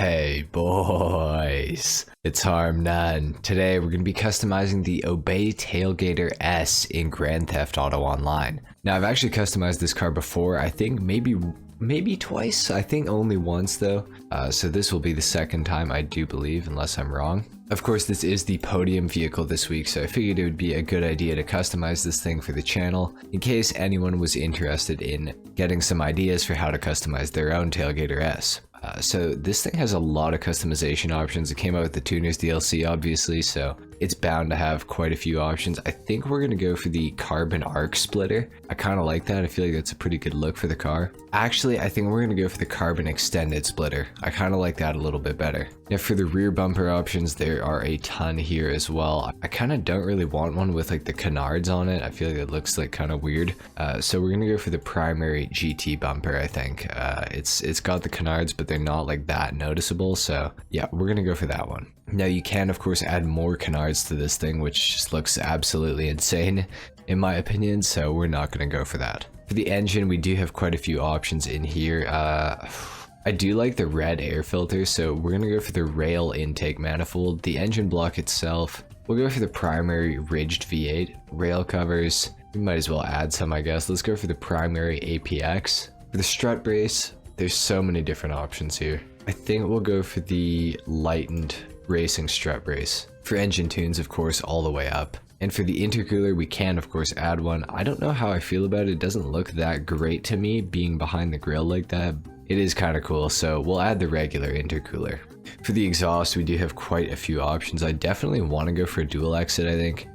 Hey boys, it's HarmNone. Today we're going to be customizing the Obey Tailgater S in Grand Theft Auto Online. Now I've actually customized this car before, I think maybe twice, I think only once though. So this will be the second time, I do believe, unless I'm wrong. Of course, this is the podium vehicle this week, so I figured it would be a good idea to customize this thing for the channel in case anyone was interested in getting some ideas for how to customize their own Tailgater S. So this thing has a lot of customization options. It came out with the Tuners DLC obviously, so it's bound to have quite a few options. I think we're going to go for the carbon arc splitter. I kind of like that. I feel like that's a pretty good look for the car. Actually, I think we're going to go for the carbon extended splitter. I kind of like that a little bit better. Now for the rear bumper options, there are a ton here as well. I kind of don't really want one with like the canards on it. I feel like it looks like kind of weird. So we're going to go for the primary GT bumper, I think. It's got the canards, but they're not like that noticeable. So yeah, we're going to go for that one. Now you can of course add more canards to this thing, which just looks absolutely insane in my opinion, so we're not going to go for that. For the engine, we do have quite a few options in here. I do like the red air filter, so we're going to go for the rail intake manifold. The engine block itself, we'll go for the primary ridged V8. Rail covers, we might as well add some, I guess. Let's go for the primary APX. For the strut brace, there's so many different options here. I think we'll go for the lightened racing strut brace. For engine tunes, of course, all the way up. And for the intercooler, we can of course add one. I don't know how I feel about it. It doesn't look that great to me being behind the grill like that. It is kind of cool, so we'll add the regular intercooler. For the exhaust, we do have quite a few options. I definitely want to go for a dual exit, I think.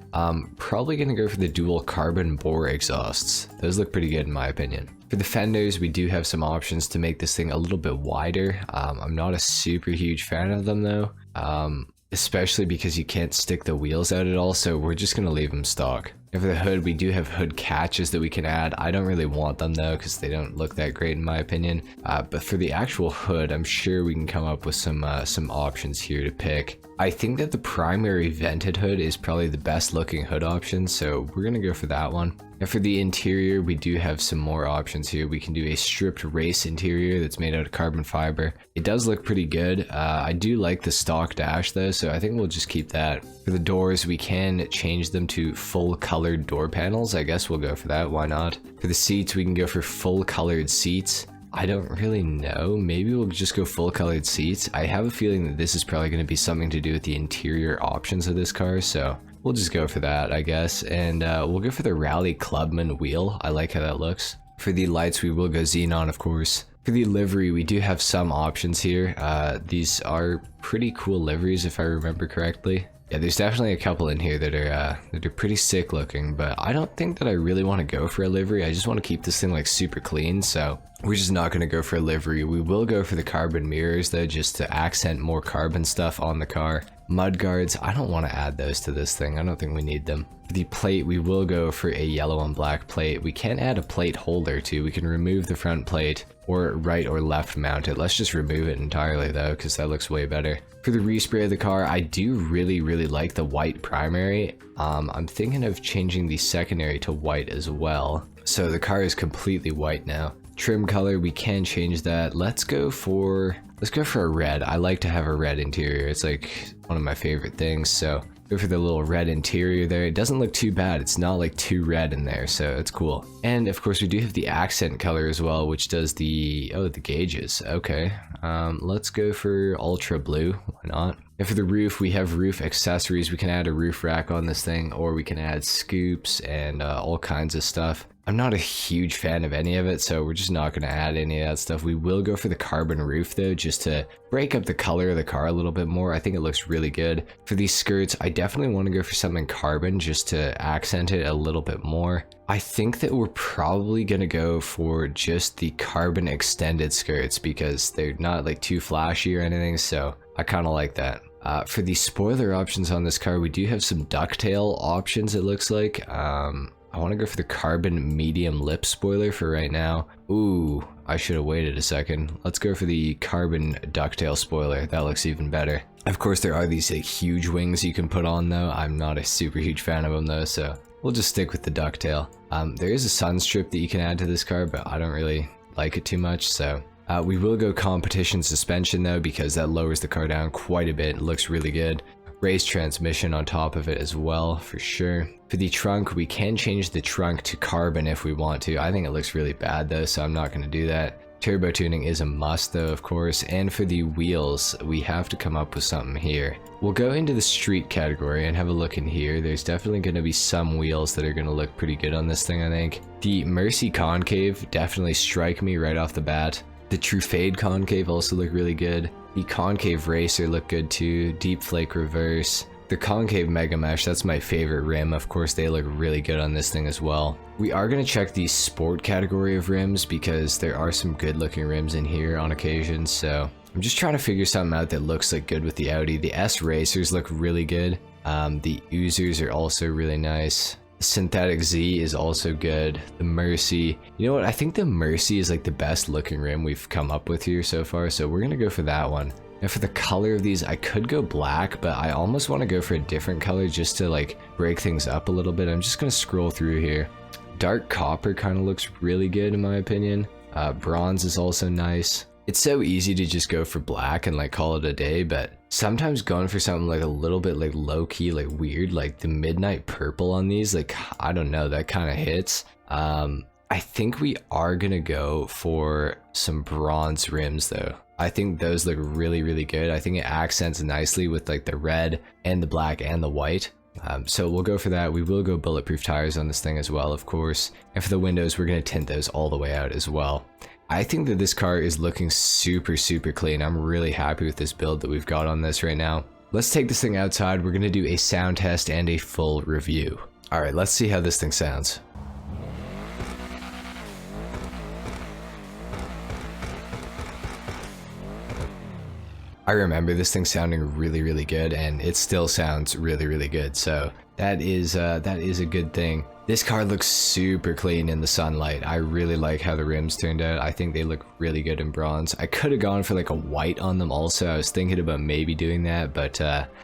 Probably going to go for the dual carbon bore exhausts. Those look pretty good in my opinion. For the fenders, we do have some options to make this thing a little bit wider. I'm not a super huge fan of them though. Especially because you can't stick the wheels out at all, so we're just going to leave them stock. And for the hood, we do have hood catches that we can add. I don't really want them though, because they don't look that great in my opinion. But for the actual hood, I'm sure we can come up with some options here to pick. I think that the primary vented hood is probably the best looking hood option, so we're going to go for that one. And for the interior, we do have some more options here. We can do a stripped race interior that's made out of carbon fiber. It does look pretty good. I do like the stock dash though, so I think we'll just keep that. For the doors, we can change them to full colored door panels. I guess we'll go for that, why not? For the seats, we can go for full colored seats. I don't really know, maybe we'll just go full colored seats. I have a feeling that this is probably going to be something to do with the interior options of this car, so we'll just go for that, I guess. And we'll go for the Rally Clubman wheel. I like how that looks. For the lights, we will go xenon, of course. For the livery, we do have some options here. These are pretty cool liveries if I remember correctly. Yeah, there's definitely a couple in here that are pretty sick looking, but I don't think that I really want to go for a livery. I just want to keep this thing like super clean, so we're just not going to go for a livery. We will go for the carbon mirrors though, just to accent more carbon stuff on the car. Mud guards, I don't want to add those to this thing. I don't think we need them. For the plate, we will go for a yellow and black plate. We can add a plate holder too. We can remove the front plate or right or left mount it. Let's just remove it entirely though, because that looks way better. For the respray of the car, I do really like the white primary. I'm thinking of changing the secondary to white as well. So the car is completely white now. Trim color, we can change that. Let's go for a red. I like to have a red interior. It's like one of my favorite things, so go for the little red interior there. It doesn't look too bad. It's not like too red in there, so it's cool. And of course we do have the accent color as well, which does the gauges. Okay, let's go for ultra blue. Why not? And for the roof, we have roof accessories. We can add a roof rack on this thing, or we can add scoops and all kinds of stuff. I'm not a huge fan of any of it, so we're just not going to add any of that stuff. We will go for the carbon roof though, just to break up the color of the car a little bit more. I think it looks really good. For these skirts, I definitely want to go for something carbon just to accent it a little bit more. I think that we're probably going to go for just the carbon extended skirts because they're not like too flashy or anything, so I kind of like that. For the spoiler options on this car, we do have some ducktail options, it looks like. I want to go for the carbon medium lip spoiler for right now. Ooh, I should have waited a second. Let's go for the carbon ducktail spoiler. That looks even better. Of course, there are these like, huge wings you can put on though. I'm not a super huge fan of them though, so we'll just stick with the ducktail. There is a sun strip that you can add to this car, but I don't really like it too much, so We will go competition suspension though, because that lowers the car down quite a bit. It looks really good. Race transmission on top of it as well, for sure. For the trunk, we can change the trunk to carbon if we want to. I think it looks really bad though, so I'm not going to do that. Turbo tuning is a must though, of course. And for the wheels, we have to come up with something here. We'll go into the street category and have a look in here. There's definitely going to be some wheels that are going to look pretty good on this thing, I think. The Mercy concave definitely strike me right off the bat. The True Fade concave also look really good. The concave racer look good too. Deep flake reverse. The concave mega mesh, that's my favorite rim. Of course, they look really good on this thing as well. We are going to check the sport category of rims because there are some good looking rims in here on occasion. So I'm just trying to figure something out that looks like good with the Audi. The S racers look really good. The Oozers are also really nice. Synthetic Z is also good. The Mercy, you know what, I think the Mercy is like the best looking rim we've come up with here so far, so we're gonna go for that one. Now for the color of these, I could go black, but I almost want to go for a different color just to like break things up a little bit. I'm just gonna scroll through here. Dark copper kind of looks really good in my opinion. Bronze is also nice. It's so easy to just go for black and like call it a day, but sometimes going for something like a little bit like low-key, like weird, like the midnight purple on these, like I don't know, that kind of hits. I think we are gonna go for some bronze rims though. I think those look really, really good. I think it accents nicely with like the red and the black and the white. So we'll go for that. We will go bulletproof tires on this thing as well, of course. And for the windows, we're gonna tint those all the way out as well. I think that this car is looking super, super clean. I'm really happy with this build that we've got on this right now. Let's take this thing outside. We're gonna do a sound test and a full review. All right, let's see how this thing sounds. I remember this thing sounding really, really good, and it still sounds really, really good. So that is a good thing. This car looks super clean in the sunlight. I really like how the rims turned out. I think they look really good in bronze. I could have gone for like a white on them also. I was thinking about maybe doing that, but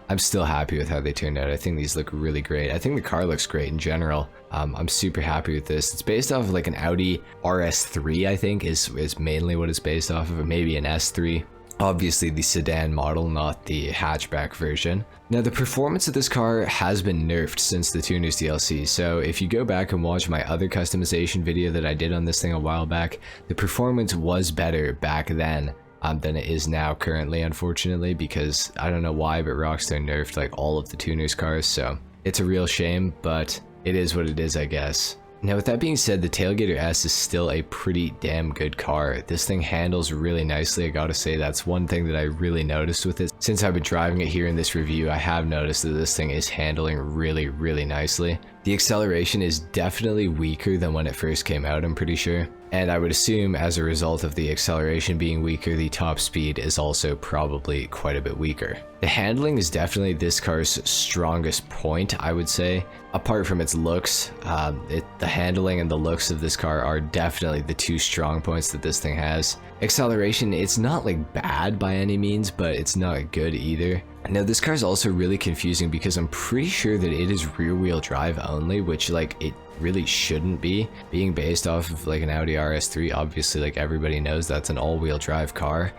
I'm still happy with how they turned out. I think these look really great. I think the car looks great in general. I'm super happy with this. It's based off of like an Audi RS3, I think is mainly what it's based off of, maybe an S3. Obviously the sedan model, not the hatchback version. Now the performance of this car has been nerfed since the Tuners DLC, so if you go back and watch my other customization video that I did on this thing a while back, the performance was better back then than it is now currently, unfortunately, because I don't know why, but Rockstar nerfed like all of the Tuners cars, so it's a real shame, but it is what it is, I guess. Now with that being said, the Tailgater S is still a pretty damn good car. This thing handles really nicely, I gotta say. That's one thing that I really noticed with it. Since I've been driving it here in this review, I have noticed that this thing is handling really, really nicely. The acceleration is definitely weaker than when it first came out, I'm pretty sure. And I would assume as a result of the acceleration being weaker, the top speed is also probably quite a bit weaker. The handling is definitely this car's strongest point, I would say. Apart from its looks, the handling and the looks of this car are definitely the two strong points that this thing has. Acceleration, it's not like bad by any means, but it's not good either. Now this car is also really confusing because I'm pretty sure that it is rear wheel drive only, which like it really shouldn't be. Being based off of like an Audi RS3, obviously like everybody knows that's an all-wheel drive car.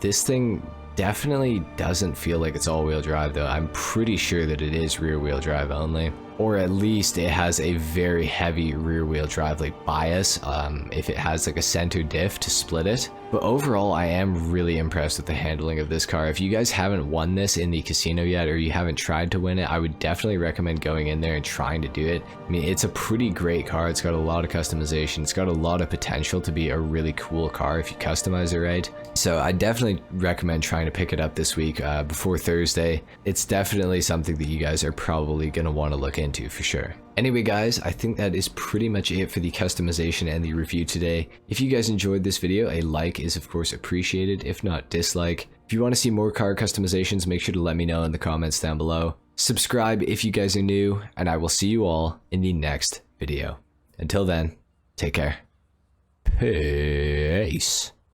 This thing definitely doesn't feel like it's all-wheel drive though. I'm pretty sure that it is rear wheel drive only, or at least it has a very heavy rear wheel drive like bias if it has like a center diff to split it. But overall, I am really impressed with the handling of this car. If you guys haven't won this in the casino yet, or you haven't tried to win it, I would definitely recommend going in there and trying to do it. I mean, it's a pretty great car. It's got a lot of customization. It's got a lot of potential to be a really cool car if you customize it right. So I definitely recommend trying to pick it up this week before Thursday. It's definitely something that you guys are probably going to want to look into for sure. Anyway guys, I think that is pretty much it for the customization and the review today. If you guys enjoyed this video, a like is of course appreciated, if not dislike. If you want to see more car customizations, make sure to let me know in the comments down below. Subscribe if you guys are new, and I will see you all in the next video. Until then, take care. Peace.